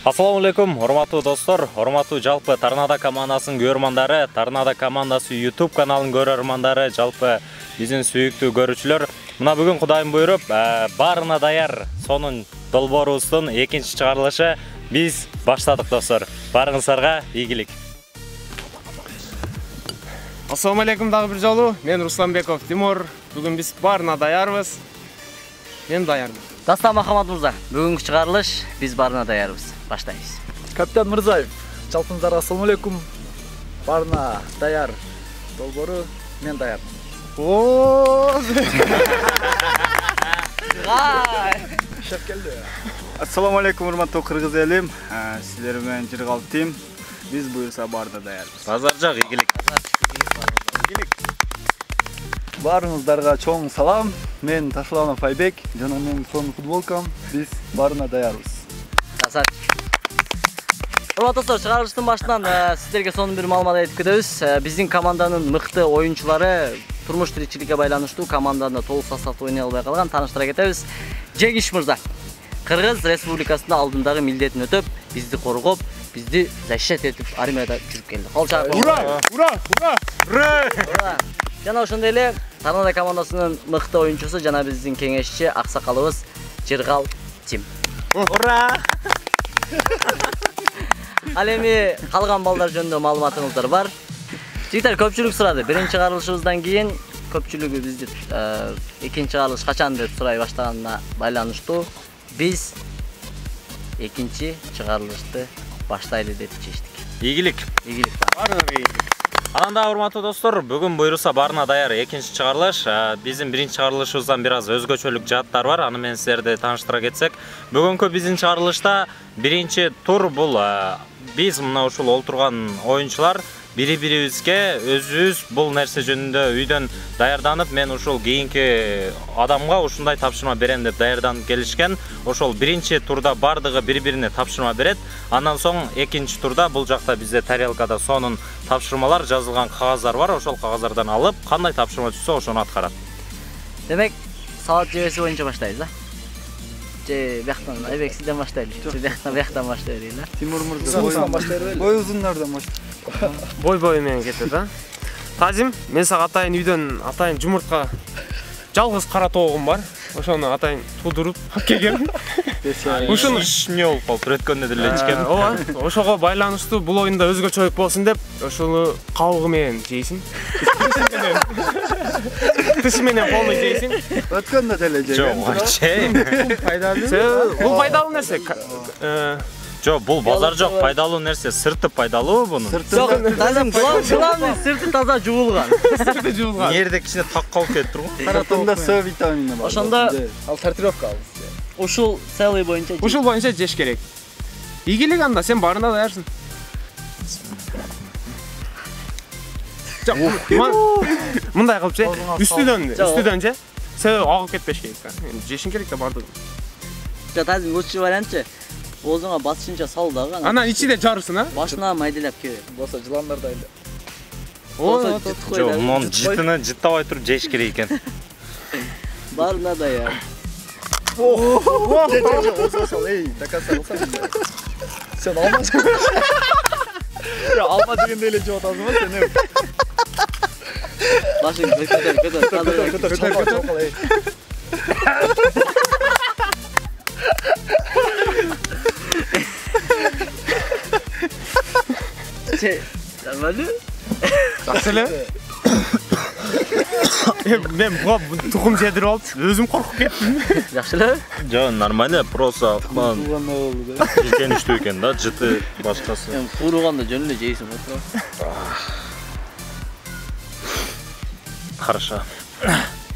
Assalamu алейкум, урматтуу достор, урматтуу жалпы Торнадо командасынын көрөрмандары, Торнадо командасы YouTube каналынын көрөрмандары, жалпы биздин сүйүктүү көрүүчүлөр. Мына бүгүн Кудайым буйруп, баарына даяр сонун долбоорубуздун экинчи чыгарылышы биз баштадык достор. Барыңыздарга ийгилик. Ассаламу алейкум дагы бир жолу. Мен Русланбеков Тимур. Бүгүн биз баарына даярбыз. Мен даярмын. Дастан Махамат мырза, бүгүнкү чыгарылыш биз баарына даярбыз. Баштайбыз. Капитан Мырзаев, жалпыңыздарга ассаламу алейкум. Баарына даяр долбоору мен даяр. Шап келди. Ассаламу алейкум, урматтуу кыргыз элим. Силер менен Жыргалтим. Биз буйруса баарда даярбыз. Базар жак ийгилик. Баарыңыздарга чоң салам. Мен Ташланов Айбек жана менин сонун футболкам. Биз баарына даярбыз. Красавчик. Урматтуу достор, чыгарылыштын башынан сиздерге сонун бир маалымат айтып кетебиз. Биздин команданын мыкты оюнчулары турмуш тиричиликке байланыштуу команданы толук составда ойной албай калган. Тааныштыра кетебиз. Жеңиш мырза Кыргыз Республикасынын алдындагы милдетин өтөп, бизди коргоп, бизди защищать этип армияда жүрүп келди. Кол чаап. Ура! Ура! Ура! Ура! Жана ошондой эле Торнадо командасынын мыкты оюнчусу жана биздин кеңешчи аксакалыбыз Жыргалтим. Ура! Ал эми калган балдар жөнүндө маалыматыңыздар бар. Жигиттер, көпчүлүк сурады. Биринчи чыгарылышыбыздан кийин көпчүлүгү бизди экинчи чыгарылыш качан деп сурай баштаганына байланыштуу биз экинчи чыгарылышты баштайлы деп чечтик. Ийгилик. Ийгилик. Анда урматтуу достор, бүгүн буйруса баарына даяр экинчи чыгарылыш. Биздин биринчи чыгарылышыбыздан бир аз өзгөчөлүк жааттар бар. Аны менен сиздерди тааныштыра кетсек, бүгүнкү биздин чыгарылышта биринчи тур бул биз мына ушул олтурган оюнчулар бири-бирибизге өзүбүз бул нерсе жөнүндө үйдөн даярданып, мен ушул кийинки адамга ушундай тапшырма берем деп даярданып келишкен. Ошол биринчи турда бардыгы бири-бирине тапшырма берет. Андан соң экинчи турда бул жакта бизде тарелкада сонун тапшырмалар жазылган кагаздар бар. Ошол кагаздардан алып, кандай тапшырма түшсө ошону аткарат. Демек, саат жебеси боюнча баштайбыз, же бияктан Айбек сизден баштайлы. Сиз бияктан баштай берели. Тимур Мырза, бой узундардан баштайбыз. Бой менен кетет, Тазим, мен сага атайын үйдөн атайын жумуртка жалгыз кара тоогум бар. Ошону атайын туудуруп келгем. Ушуну эмне болуп калды? Өткөндө деле ичкем. Ооба, ошого байланыштуу бул оюнда өзгөчөлүк болсун деп, ошону кабыгы менен жейсиң. Тышы менен полный жейсиң. Өткөндө деле жеген. Жок, Пайдалуу. Бул пайдалуу нерсе. жок, бул базар жок, пайдалуу нерсе. Сырты пайдалуу бунун. Тазым, главный сырты таза жуулган. Сырты жуулган. Нерде кичине так калып кетиптир го. Сыртында С витамини бар. Ошондо ал сортировка алды. ушул целый боюнча. Ушул боюнча жеш керек. Ийгилик анда, сен баарына даярсың. Мындай кылып же, үстүдөн же. Себеби агып кетпеш керек. Жешиң керек да бардыгы. Тазым, лучший вариантчы. Оозуңа басышынча сал дагы. Анан ичиде жарырсың, Башына майдалап кебе. Болсо жыландардай эле. Жок, мунун жытыны жыттабай туруп жеш керек экен. Баарына даяр. Жок, эй, такаса алсаң. Сен алмасың. Алма дегенде эле жеп атасың ба сен? Башың көтөр. Нормально? Жакшы эле. Мен буга тукум жедирип алып, өзүм коркуп кеттим. Жакшы эле? Жок, нормально, просто життеништүү экен да, жыты башкасы. Мен кууруганда жөн эле жейсиң го. Хорошо.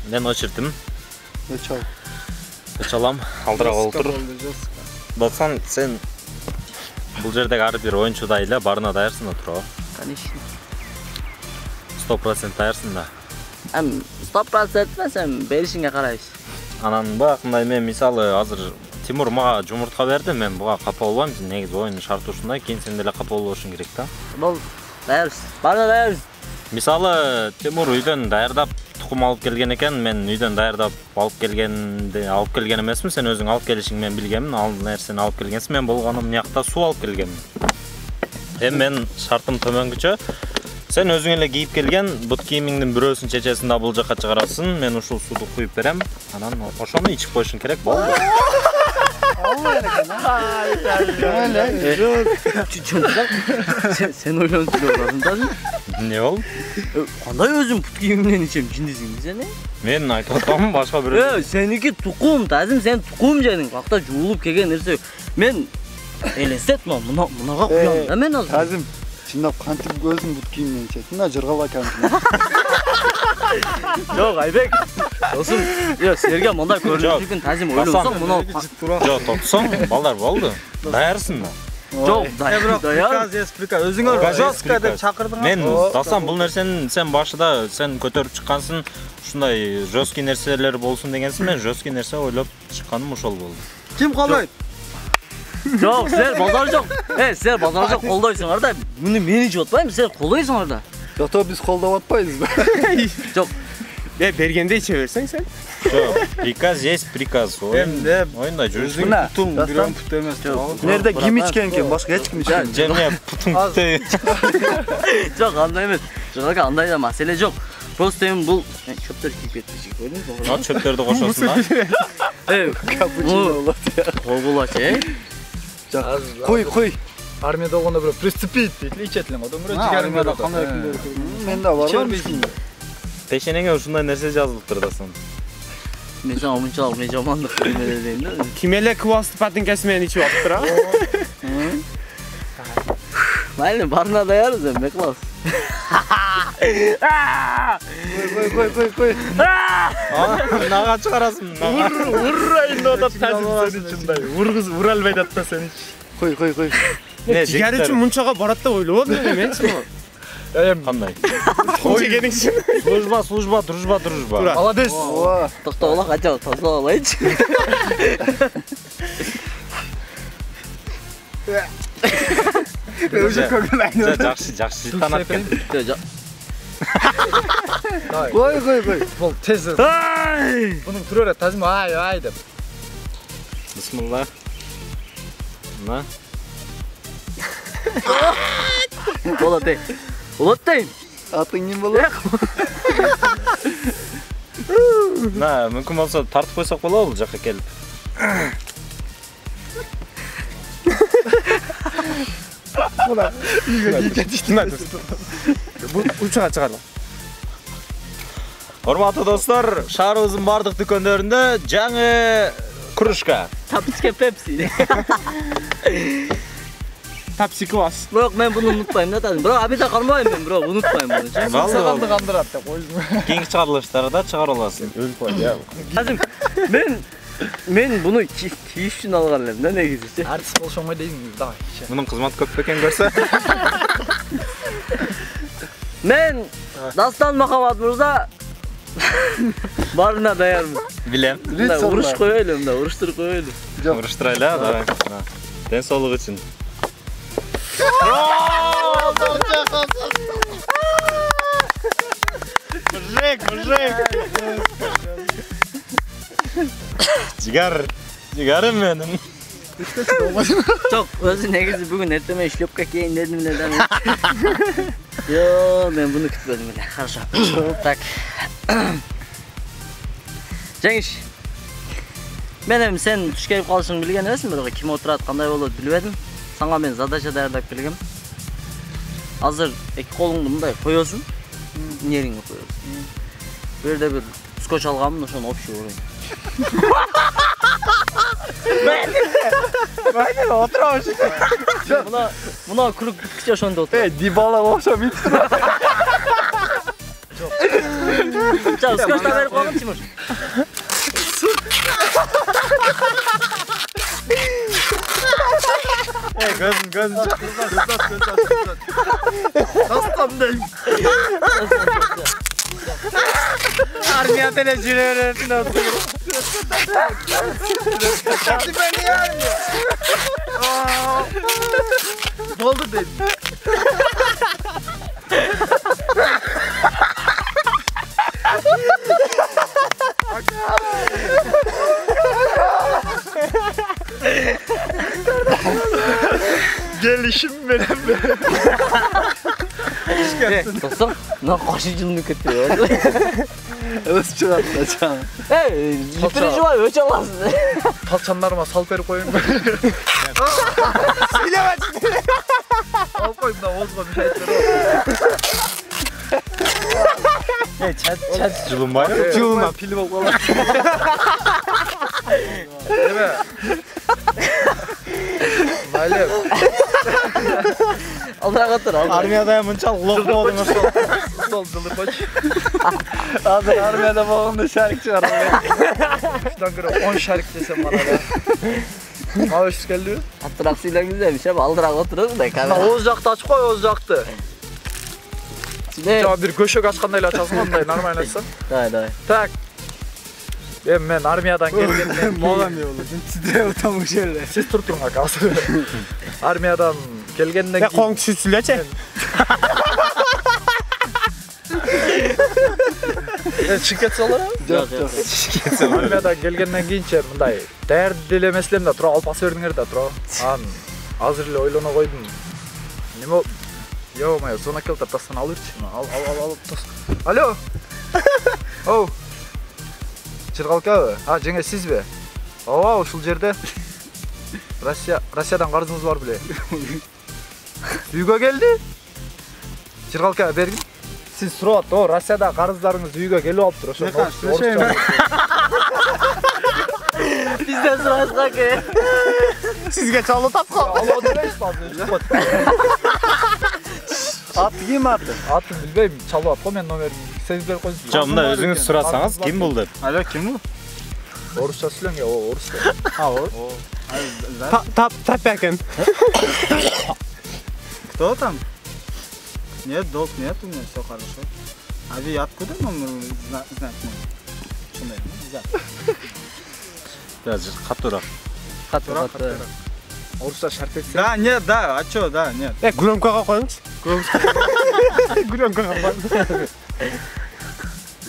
Мен очертим. Өчөл. Өчөлам, алдыра отур. Досхан, сен бул жердеги ар бир оюнчудай эле баарына даярсың да туурабы? Конечно. 100% даярсың да. 100% эмес, беришиңе карайбыз. Анан бакындай мен мисалы азыр Тимур мага жумуртка берди, мен буга капа болбойм. Негизи оюндун шарты ушундай, кийин сен деле капа болбошуң керек да. Бул даярбыз. Баарына даярбыз. Мисалы Тимур үйдөн даярдап tukum alып kelgen eкен. Men үйдөн даярдап алып келген эмесмин. Sen өзүң алып келишиң мен билгенмин. Ал нерсени алып келгенсиң. Мен болгоным мыякта суу алып келгенмин. Мен шартым төмөнгүчө. Sen özüң эле кийип келген бут кийимиңдин бирөөсүн чечесин да бул жака чыгарасың. Мен ушул сууду куюп берем. Анан ошону ичип коюшуң керек болду. Sen ойлонуп жүрөсүң да. Не болду? Кандай өзүм пут кийимимден ичем жиндесиң сен? Мен айтып атамын башка бирөө. Сеники тукум, тазим сен тукум жедиң. Бакта жуулуп келген нерсе. Мен элестетме, мунага куям да мен азыр. Тазим, чындап кантип өзүң бут кийимден ичесиң да, жыргала камсың. Жок, Айбек. Досум, силерге мындай көрүнүп жүргөн тазим ойлонсоң, муну Жок, токтосоң, балдар болду. Даярсың да. Жок, даяр. Өзүңөр жестко деп чакырдың. Мен дасам бул нерсени сен башыда сен көтөрүп чыккансың. Ушундай жесткий нерселер болсун дегенсиң. Мен жесткий нерсе ойлоп чыкканым ошол болду. Ким колдойт? Жок, силер базар жок. Силер базар жок колдойсуңар да. Муну мен ичип атпайм, силер колдойсуңар да. Жото биз колдоп атпайбызбы? Жок. Бергенде иче берсең сен. Жок, приказ есть приказ. Оюнда жүрүшүң. Путуң бирөө пут эмес. Нерде ким ичкен экен? Башка эч ким ичкен. Жеме путуң те. Жок, андай эмес. Жок, андай да маселе жок. Просто эми бул чөптөр кийип кетти, көрдүңүзбү? Чөптөрдү кошосуң да. Капучино болот. Колгулачы, Куй. Армияда болгондо бирөө приступить дейт, ичет элем. Одан бирөө жигарымда кандай күндөр. Мен да бар. Пешенеңе ушундай нерсе жазылыптыр да сон. мен сага мынчалык мен жамандык кылмай дейм да. Ким эле квасты патинкасы менен ичип атыптыр, а? Mayli, barına dayarız ya, beklas. Koy. Naga çıkarasın. Urrayın da tazim senin içinde. Vuralmaydı hatta sen hiç. Koy. Ne? Ciğer için munçaga barat da oylu ne demek mi? Qanday? Çekenin için. Служба, дружба. Молодец. To'xta ola, qancha toza olaychi. Уже ko'ngil Жақсы танап кетті. Koy. Бол тез. Бұның түрі тазым ай деп. Бисмилла. На. Болады. Болады. Атың не болады? На, мүмкін болса тартып қойсақ болады бұл жаққа келіп. Ulan. Bu uçağa çıkarlar. Hormatly dostlar, şahrыбыздын бардык дүкөндөрүндө жаңы кружка. Tapçika Pepsi. Tapsi kvass. Bırak ben bunu unutmayayım da tadım. Bırak abi de kalmayayım ben bırak unutmayayım bunu. Сағанды қандырады деп қойдым. Кийинки чыгарылыштарда чыгара аласың. Öl koy ya. Tadım men bunu kiyiş için algan elim. Ne gizli? Артист болуш оңой дейсиңиз да. Мунун кызматы көп бекен көрсө. Men Dastan Makamat Murza barına dayarım. Билем. Uruş koyalım da, uruştur koyalım. Уруштурайлы, давай. Ден соолук үчүн. Мужик. Cigarım benim. Çok özü negizi bugün erteme şlopka giyin dedim neden. Yo ben bunu kütmedim bile. Хорошо. Так. Cengiz. Benim sen tuş kelip kalışın bilgen emasın biroq kim oturат qanday bolot bilbedim. Sana men задача даярдап келгем. Азыр эки колуңду мындай коёсуң. Нериңе коёсуң. Bu yerде bir скотч алганмын, ошону общий урайын. Майне отурабыз. Мына круг бүткүчө ошондо отур. Дибала окшоп ит. Ча, скотч да берип койгон Тимур. Gözün. Dastan Armiya televizyon oturuyor. Hadi beni yarmıyor. Oldu dedi. Gelişim benim. Dostum, ne kaşı yılını kötüyor. Öz çıkarttı canım. Hey, lütfen var, öç alasın. Kalçanlarıma sal peri koyun. Silemezsin. Al koyayım da Oğuz'la bir şey Hey, chat julunbay. Julunma pili bak valla. Değil mi? Malum. Allah'a katır al. Armiyada mınçal ulak boğdunuz. Sol zılı baş. Hazır armiyada bağımda şarkı çıkaralım. Şuradan göre 10 şarkı desem bana da. Ama hoş geldi. Atraksiyla güzelmiş ama aldırak otururuz da kamera. Oğuz jaktı açık koy Oğuz jaktı. Şimdi, Ya bir köşek açkandayla açasın onday normal açsan. Day. Tak. Ben armiyadan gelgenden Molam yolu. Titre utamış yerler. siz turturun kalsın. Armiyadan gelgenden Ne komşu süleçe? şirket salara. Yok. Armiyadan gelgenden keyinçe bunday değer dilemeslerim de tura alpası verdingер de tura. An hazır ile oylana koydum. Nima ol? Yo maya sona keltir tasdan alır şunu. Al tas. Alo. Oh. Çırgalka. Ha jenge siz be? Ova ушул жерде. Rossiyadan qarızınız var bile. Үйгө келди. Çırgalka bergin. Siz surap o Rossiyada qarızlarınız үйгө келip алыптыр ошо. Bizden sırası kanka. Sizge çalı tapqa. Allah demeyiz fazla. Atı kim attı? Atın bilbeyim çalıp atko men nomerimi. Siz berip koysun. Camda özünüz surasanız kim buldu? Alo kim bu? Orusça söylen ya o Orusça. Ha o. Tap erken. Кто там? Нет, долг нет у меня, все хорошо. А вы откуда номер знать можно? Шундай, знать. Biraz katura. Katı. Orusça şart etsin. Да, нет, да, а чё, да, нет. Gülomkağa koymuş. Gülomkağa koymuş.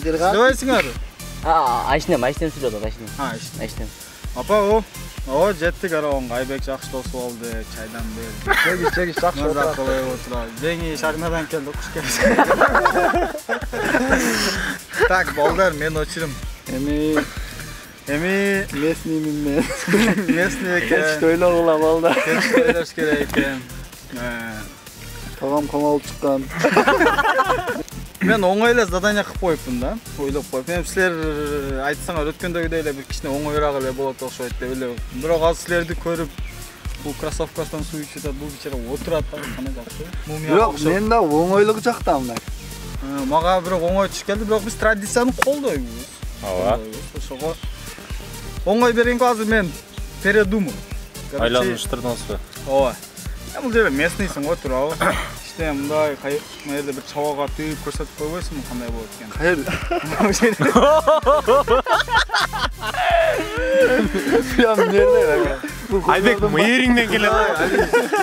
Давайсыңар. Айшнем сүрөдү, Айшнем. Ha işte. Айшнем. Апа, о, жеттик арабаңга. Айбек жакшы дос болду, чайдан бери. Çekiş çak şu Мырза otur. кылып отурат. Жеңи шарнадан келди, куш келип. Так, балдар, мен очурум. Emi Эми mesniyim ben. местный Geç экен. öyle oğlan valla. Кеч ойлош керек экен. Tağam kamal çıkan. Мен оңой эле задание кылып коюпмун да. Ойлоп коюп. Мен силер айтсаңар өткөндөгүдөй эле бир кичине оңоюраак эле болот окшойт деп эле. Бирок азыр силерди көрүп бул кроссовкасынан суу ичип жатат, бул бичара отурат да, кандай жакшы. Мумияга Yok окшоп. men de oğoyluk çaktamlar. Мага бирок оңой түшүп келди, бирок биз традицияны колдойбуз. Ооба. Ошого оңой бергенге азыр мен передумал. Айланыштырдыңызбы? Ооба. Бул жерде местныйсың го турабы? İşte мындай мына жерде бир чабага тыгып көрсөтүп койбойсуңбу кандай болот экен. Hayır. Ya nerede ya? Айбек мыйырыңдан келет.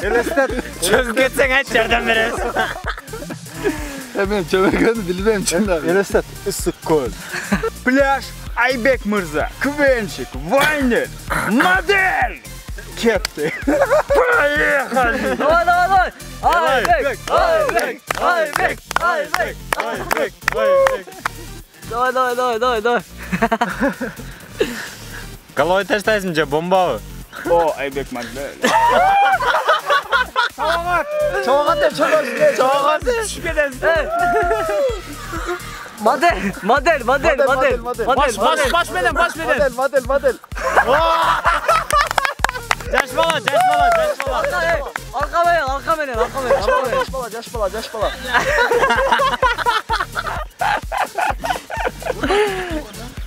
Элестет. Çözüp ketsen aç yerden veririz. Hemen çömekeni bilmem şimdi. Элестет. Issык көл. Пляж Айбек мырза. Квенчик, Вайнер, модель. Кетти. Поехали. Давай. Айбек. Давай. Головой таштайсың же бомбабы? О, Айбек модель. Çoğağa düşüp gidersin. Model. Baş beden. Model. Jaş bala. Arka beni. Yaş bala.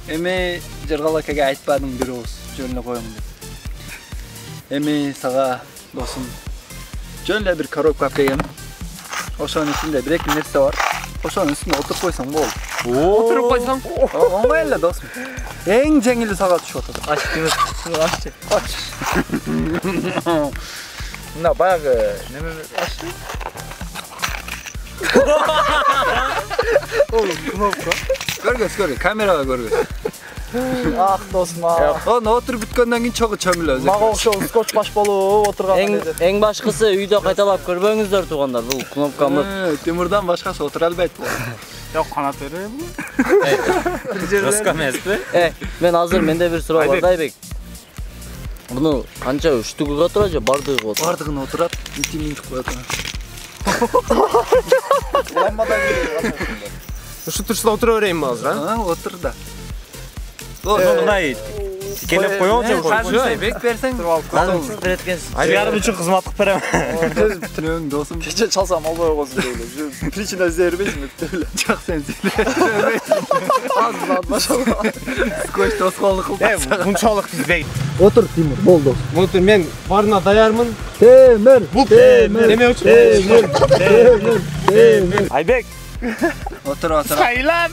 Emi Cırgalakaga aytpadım bir oğuz. Jönle koyun dep. Emi sağa dostum. Jönle bir коробка алып келгем. Ошонун ичинде бир эки нерсе бар. Ошонун үстүнө отуруп койсоң болду. Oturup koysan. Оңой эле досум. Эң жеңили сага түшүп атат. Aç. Mına bayağı neme açtı. Oğlum knopka. Görgöz. Kamerada görgöz. Ах, досым. Оны отуруп бүткөндөн кийин чогуу чөмүлөбүз. Мага окшоп скотч баш болуп отурган эле. Эң башкысы үйдө кайталап көрбөңүздөр туугандар. Бул кнопкамы. Тимурдан башкасы отура албайт. Жок, канат бере бул. Жостко эмеспи? Мен азыр менде бир суроо бар да, Айбек. Буну канча үчтүгүгө отурат же бардыгыга отурат? Бардыгына отурат, минтип коет. Ушу турушта отура берейинби азыр, а? Отур да. Мындай тикелеп коебу же? Айбек берсең, Азыр береткенсиз. Жарым үчүн кызмат кылып берем. түнөң досум. Кече чалсам албай койгонсуң дейле. Причина іздей бербейсиңби дейле. Жок, сен Машалла. скотч тоскоолдук кылып. Мунчалык тизбей. Отур Тимур, болду. Мынтип мен барына даярмын. Темир. Неме үчүн? Айбек. Отур, отур. Сайлап.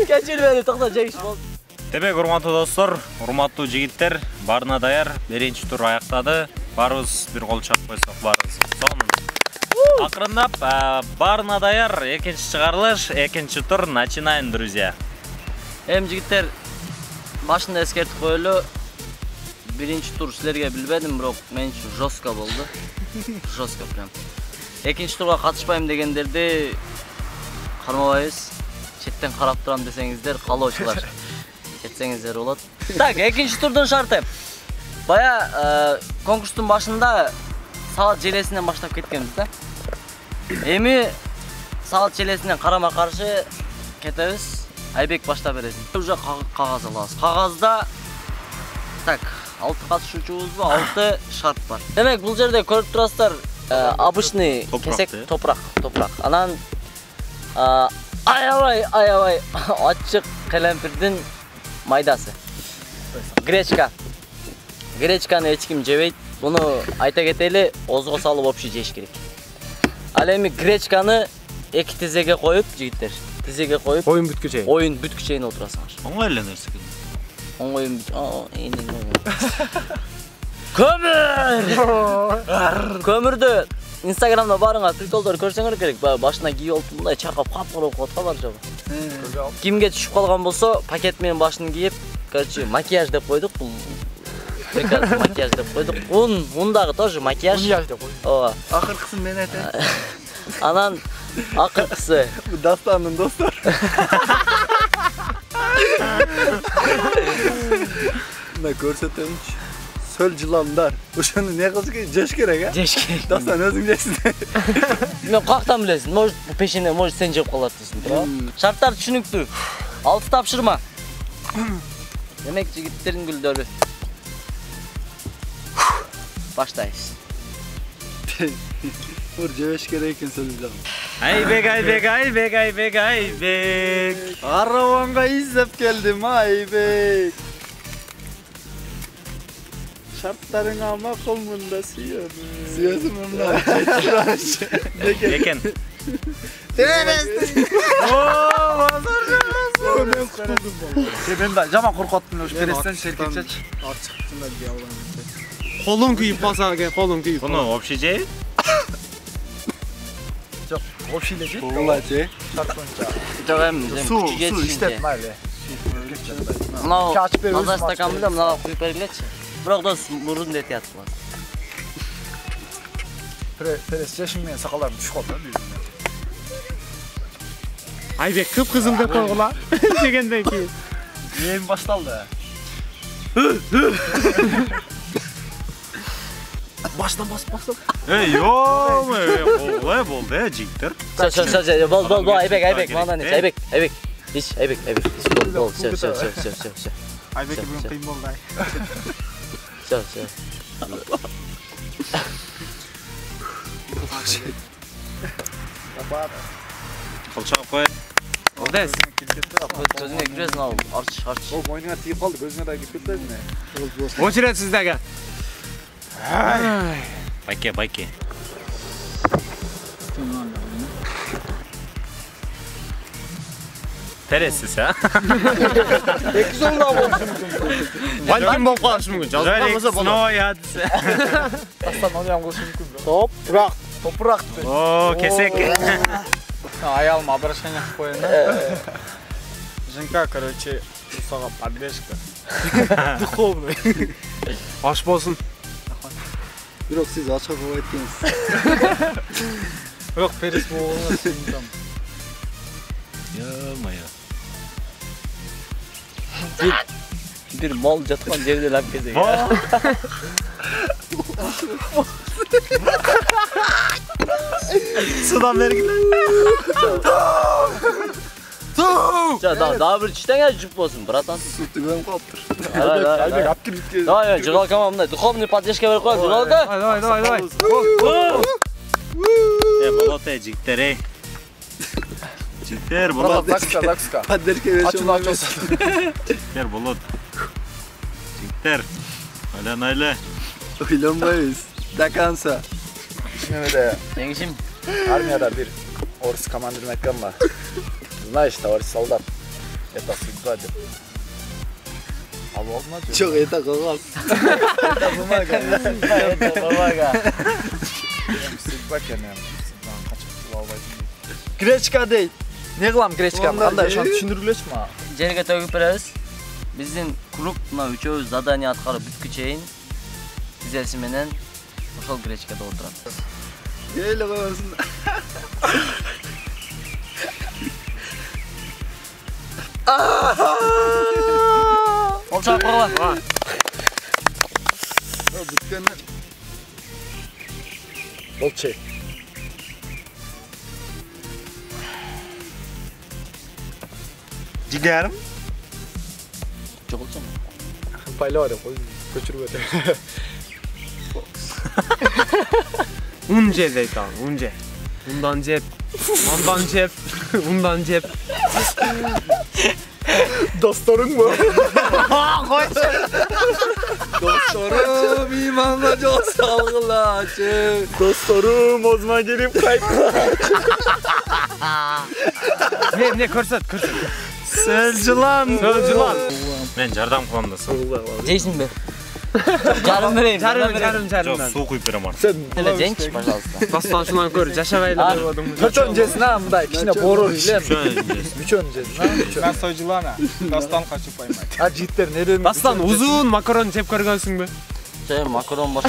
Кечир бeni, токто жегиш болду. Демек, урматтуу достор, урматтуу жигиттер, барына даяр. Биринчи тур аяктады. Барыбыз бир кол чап койсок барыбыз. Сонун. Акырындап барына даяр, экинчи чыгарылыш, экинчи тур начинаем, друзья. Жигиттер, башында эскертип коелу. Биринчи тур силерге билбедим, бирок мен үчүн жостко болду. Жостко прям. Экинчи турга катышпайм дегендерди кармабайбыз. Четтен карап турам десеңиздер, каалоочулар. Кетсеңиздер болот. Так, экинчи турдун шарты. Бая конкурстун башында саат желесинен баштап кеткенбиз да. Эми саат желесинен карама каршы кетебиз. Айбек баштап бересиң. Уже кагаз алабыз. Кагазда так, 6 катышуучубузбу, 6 шарт бар. Демек, бул жерде көрүп турасыздар, обычный кесек топурак. Анан аябай ачык калемпирдин майдасы. Гречканы эч ким жебейт. Буну айта кетели, озго салып общий жеш керек. Ал эми гречканы эки тизеге коюп, жигиттер, тизеге коюп, Оюн бүткү чейин отурасыңар. Оңой эле нерсе. Көмүрдү Instagramда барыңар приколдор көрсөңөр керек. Башына кийип алып мындай чакап капкара болуп калат бар жабы. Кимге түшүп калган болсо, пакет менен башын кийип, короче, макияж деп койдук. Бул прекрасный макияж деп койдук. Ун дагы тоже макияж. Макияж деп койдук. Ооба. Акыркысын мен айтайын. Анан акыркысы Дастанын достор. Мына көрсөтөмүнчү. Сөл жыландар. Ошону не кылыш керек? Жеш керек, а? жеш керек. Дастан өзүң жешсиң. Мен каяктан билесин? Может, пешине, может, сен жеп калат дейсиң, туура? Шарттар түшүнүктүү. 6 тапшырма. Демек, жигиттердин гүлдөрү. Баштайбыз. Бур жебеш керек экен сөл жылан. Айбек. Арабанга издеп келдим, Айбек. Шарттарыңа макулмун да сүйөмүн. Сүйөсүм мына. Экен. Мен да жаман коркоттум уж берестен шеркетчеч. Ачыктан бий алган. Колум күйүп калса экен, колум күйүп. Буну общий жей. Жок, общий эле жейт. Булачы. Шарт боюнча. Жок эми, Суу иштеп майлы. Мынау Чачып беріп маза өзім стакан менен мынага куюп бергилечи. Бирок дос мурун дети атып калат. Перес жешим менен сакалдарым түшүп калды да бүйүрүмө. Айбек кып-кызыл деп койгула. Жегенден кийин. Эми башталды. Баштан басып. Олай болду, жигиттер. Бол, Айбек, мындан эч, Айбек. Ич, Айбек. Бол, все. Айбекке бүгүн кыйын болду. Все. Кылчап кой. Олдес. Көзүңө киресиң ал, арч. Ол мойнуңа тиіп қалды, көзүңө да кирип кетпеди ме? Очерет сиздеги. Байке. Teresiz ha. Balkim болып қалышы мүмкін. Жазылмаса болады. Снова я десе. Тастан оям кылышы мүмкүн. Топурак. О, кесек. Аялым обращение кылып коеюн да. Жинка, короче, усага подвешка. Духовный. Аш болсын. Бирок сиз ача кылып айттыңыз. Yok, Peris болғанға сүйіндім. Ё-моё. Bir mal жатқан жерде лап кезек. Судан бергілі. Daha bir çişten жүп болсын, братан. Суу түгөнүп калыптыр. Айбек алып кирип Давай, жыргалка мындай духовный поддержка берип коелу, жыргалка. Давай. Болот жигиттер ей. Жигиттер болот. Закска. Поддержка беришим. Жигиттер болот. Жигиттер. Айла. Ойлонбойбуз. До конца. Немеде Жеңишим. армияда бир орыс командирин айткан ба. Знаешь, товарищ солдат, это судьба деп. Ал болдума же? Жок, это кагаз. Это бумага. Бабага. Судьба экен, судьбадан качып кыла албайсың. Гречка дейт. Не кылам гречка? Онда Кандай же- ошону түшүндүрүлөчү мага? Жерге төгүп беребиз. Биздин клуб мына үчөөбүз задание аткарып бүткү чейин тизеси менен ошол гречкада отурат. Гейле койбосун. Ол чак койгула. Бүткөнү. Болчу. Жигерим. Жогулчу. Байлоо деп көчүрүп өтөм. Un je deydi abi, unce. Undan cep, ondan cep, undan cep. Досторыңбы? Dostlarım imanla jol salgılaçı. Досторум озма келип кайткыла. Ne көрсөт. Сөл жылан. Жылан. Мен жардам кылам да сага. Жейсиңби? Жарым берейин. Жок, суу куюп берем ар. Сен Эле жеңчи, пожалуйста. Дастан шунан көр, жашабайлы деп атым. Көчөн жесин а, мындай кичине борор илем. Мүчөн жесин а, мүчөн. Ben soycılana. Dastan kaçıp koymaydı. А жигиттер неден? Дастан узун макарон жеп көргөнсүңбү? Макарон баш.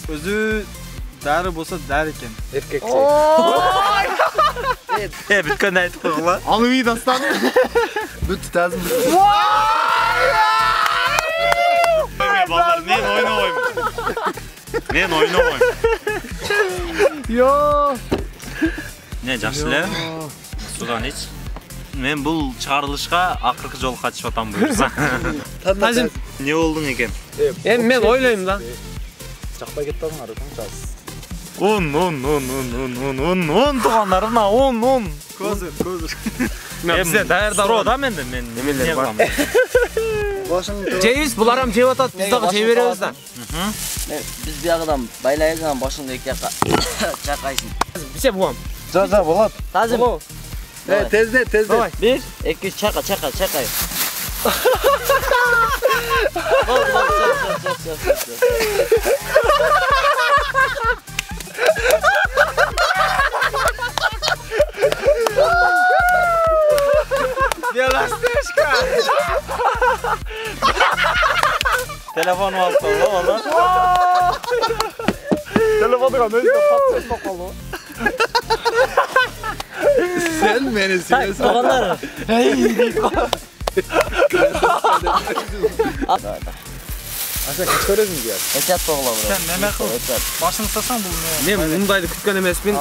Özü deri bolsa der eken. Эркек. Бүткөндү айтып койгула. Алып Дастан. Бүт тазым. Балдар, мен ойнобойм. Мен ойнобойм. Yo. Не, жакшы эле. Судан ич. Мен бул чыгарылышка акыркы жолу катышып атам буюрса. Тазим. Не болдуң экен? Эми мен ойлойм да. Жакпай кетпедиңар жаз. 10 тугандарына 10. Kozur. Бизде даярдап Суро да менде, мен Немелер бар. Başını Жейбиз, буларам жеп атат, биз дагы жей беребиз да. Биз биягыдан байлайбыз, анан башыңды эки жакка чакайсың. Бисе буам. За болот. Тазим. tezde. 1, 2, чакай. Телефон алып алып. Telefonuna neyse patlayıp kapalı. Sen beni siliyorsun. Тугандар. Aşağı kaç görezin diyor. Этят болгула. Sen neme kıl? Başını sasan bul ne? Мен мундайды күткөн эмесмин.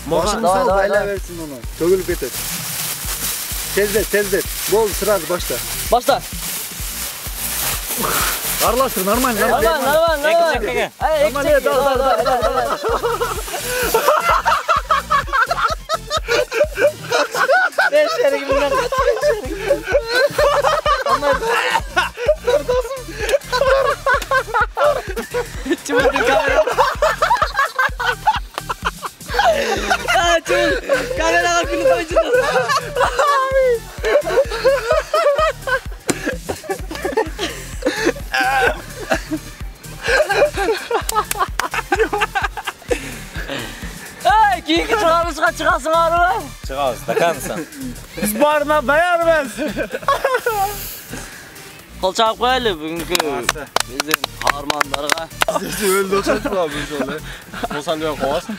Başını Давай, sal давай, bayla давай. versin onu. Tөгülüp getir. Tezdet. Bol sırası başla. Башла. Arlaştır normal. Нормально. Эки. Ай, эки. Давай. Beşeri gibi lan. Çubuk bir kamera. чыгабыз, докансан. Биз барына даярбыз. Кол чагып коелу бүгүнкү биздин каармандарга. Өлді оқшайды ба бұл жолы. Болсан бе қоғасын.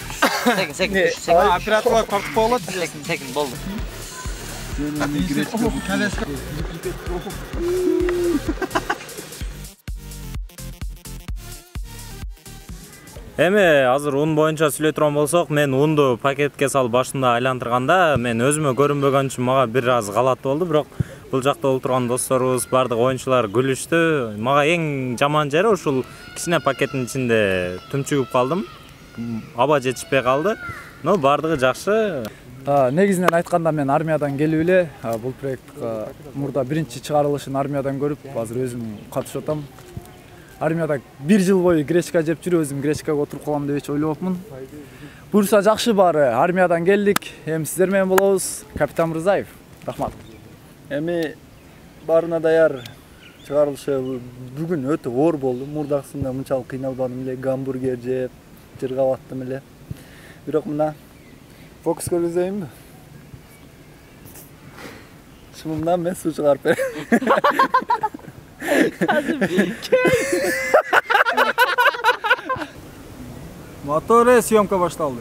Секин. Операторлар тартып қоғылады. Секин болду. Эми азыр ун боюнча сүйлөй турган болсок, мен унду пакетке салып башында айландырганда мен өзүмө көрүнбөгөн үчүн мага бир аз галат болду, бирок бул жакта олтурган досторубуз, бардык оюнчулар күлүштү. Мага эң жаман жери ушул кичине пакеттин ичинде түмчүгүп калдым. Аба жетишпей калды. Но бардыгы жакшы. Негизинен айтканда мен армиядан келип эле бул проектке мурда биринчи чыгарылышын армиядан көрүп, азыр өзүм катышып атам. Армияда 1 жыл бою гречка жеп жүрүп, өзүм гречкага отуруп калам деп эч ойлобопмун. Буюрса жакшы баары. Армиядан келдик. Эми сиздер менен болобуз. Капитан Мырзаев. Рахмат. Эми барына даяр чыгарылышы бүгүн өтө оор болду. Мурдагысында мынчалык кыйналбадым эле, гамбургер жеп, жыргап аттым эле. Бирок мына фокус көргөзөйүнбү? Шымымдан мен суу чыгарып берем. Моторы съемка башталды.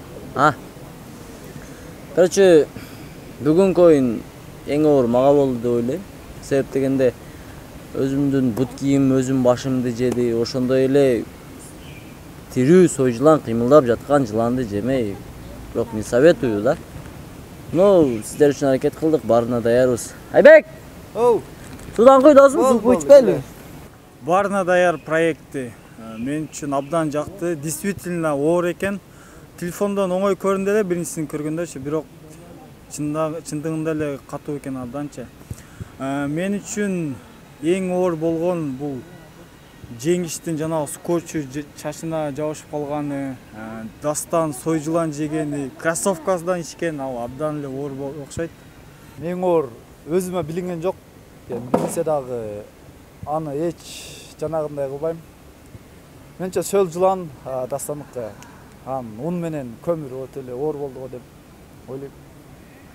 Короче, бүгүнкү оюн эң оор мага болду деп ойлойм. Себеп дегенде өзүмдүн бут кийим өзүм башымды жеди, ошондой эле тирүү сой-жылан кыймылдап жаткан жыланды жемей. Бирок не советую да. Но сиздер үчүн аракет кылдык, барына даярбыз. Айбек! Судан куй досум, суу ичпейли. Барына даяр проекти мен үчүн абдан жакты. Действительно оор экен. Телефондон оңой көрүндү эле биринчисин көргөндөчү, бирок чындыгында эле катуу экен абданча. Мен үчүн эң оор болгон бул жеңиштин жанагы скотчу чачына жабышып калганы, дастан сой-жылан жегени, кроссовкасынан ичкен, ал абдан эле оор окшойт. Эң оор өзүмө билинген жок. Билсе дагы аны эч жанагындай кылбайм. Менче сөл жылан дастаныкка ун менен көмүр өтө эле оор болду го деп ойлойм.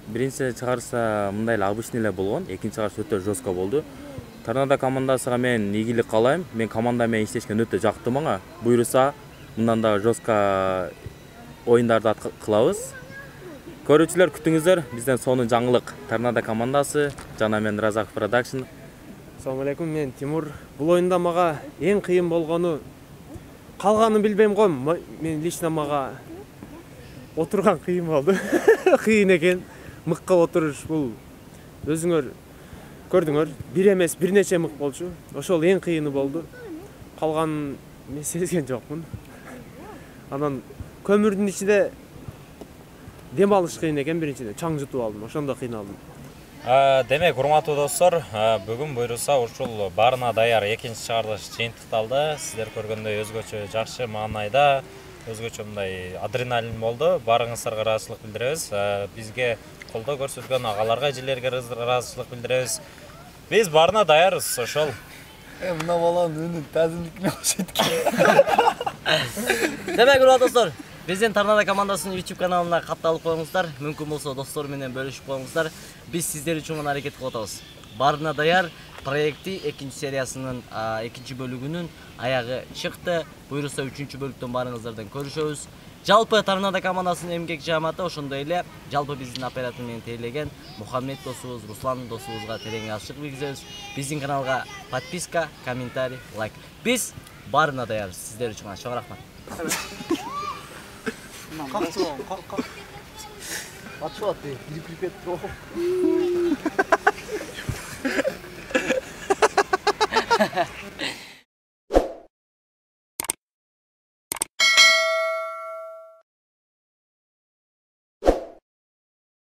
Биринчи чыгарса мындай эле обычный эле болгон, экинчи чыгарыш өтө жестко болду. Торнадо командасыга мен ийгилик каалайм. Мен команда менен иштешкен өтө жакты мага. Буюрса, мындан да жестко оюндарды кылабыз. Көрүүчүлөр күтүңүздөр, бизден сонун жаңылык. Торнадо командасы жана мен Разак Production. Assalamu алейкум, мен Тимур. Бул оюнда мага эң кыйын болгону калганын билбейм го. Мен лично мага отурган кыйын болду. Кыйын экен. Мыкка отуруш бул өзүңөр көрдүңөр, бир эмес бир нече мык болчу. Ошол эң кыйыны болду. Калганын мен сезген жокмун. Анан көмүрдүн ичинде дем алыш кыйын экен, биринчиден чаң жутуп алдым, ошондо кыйналдым. Демек, урматтуу достор, бүгүн буйруса ушул барына даяр экинчи чыгарылыш жыйынтыкталды. Сиздер көргөндөй өзгөчө жакшы маанайда, өзгөчө мындай адреналин болду. Барыңыздарга ыраазычылык билдиребиз. Бизге колдоо көрсөткөн агаларга, эжелерге ыраазычылык билдиребиз. Биз барына даярбыз, ошол. Мына баланын үнү тазымдыкына окшойт экен. Демек, урматтуу достор, биздин Торнадо командасынын YouTube каналына катталып коюңуздар, мүмкүн болсо достор менен бөлүшүп коюңуздар. Биз сиздер үчүн гана аракет кылып атабыз. Барына даяр проекти экинчи сериясынын экинчи бөлүгүнүн аягы чыкты. Буюрса 3-чү бөлүктөн барыңыздардан көрүшөбүз. Жалпы Торнадо командасынын эмгек жааматы, ошондой эле жалпы биздин оператор менен тейлеген Мухаммед досубуз, Руслан досубузга терең алчык билгизебиз. Биздин каналга подписка, комментарий, лайк. Биз барына даярбыз. Сиздер үчүн гана чоң рахмат. Atıyor, atıyor. Gidip